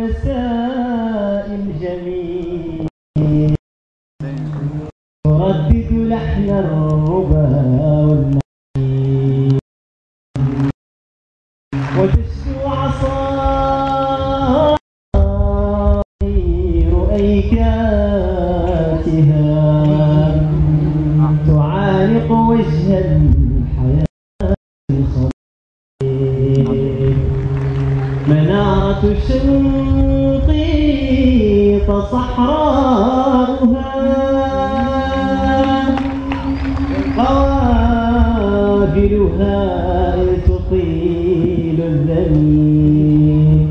المساء الجميل تردد لحن الربا والنعيم وتشكو عصائر أيكاتها تعانق وجه الحياة الخضير منارة شنقيط صحراؤها قوافلها تطيل الذميم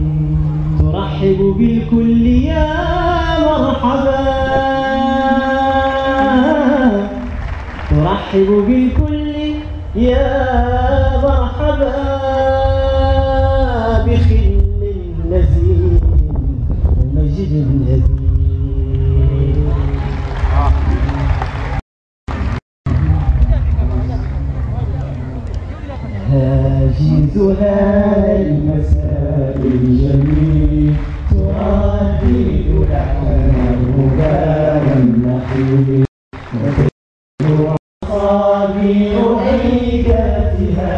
ترحب بالكل يا مرحبا ترحب بالكل يا مرحبا بخل النزيل ومجد النبي هاجزها المساء الجميل تردد لحن الربا والنخيل أصابع أيكاتها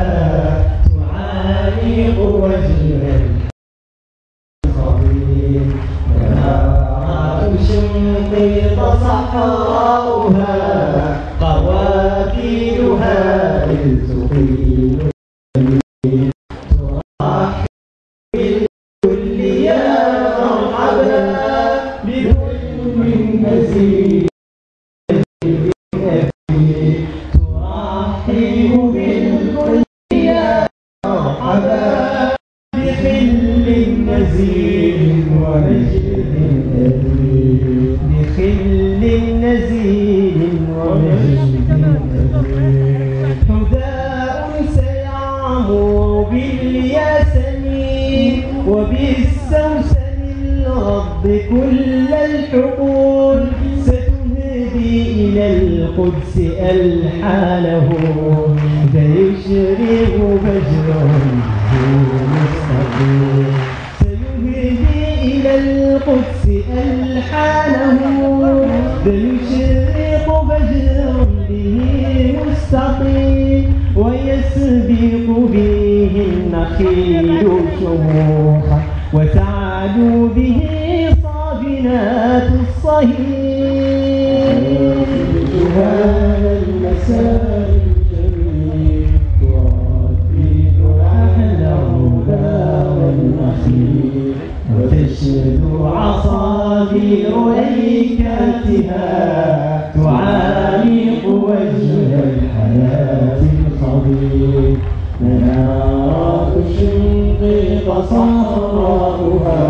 تعانق وجه الخضير منارة شنقيط صحراؤها قوافلها تطيل ترحب بالكل يا مرحبا بكل من مزيد ترحب بالكل يا مرحبا بخل نزيل ومجد أبي بخل نزيل ومجد أبي حذاء سيعمر بالياسمين وبالسوسن الرب كل الحقول ستهدي إلى القدس ألحانه فيشرق فجره مستقيم سيهدي إلى القدس ألحانه فيشرق فجر به مستقيم ويسبق به النخيل شموخا وتعلو به صافنات الصهيل هذا المساء الجميل تردد لحن الربا والنخيل وتشد عصافير أيكاتها تعانق وجه الحياة الخضير منارة شنقيط صحراؤها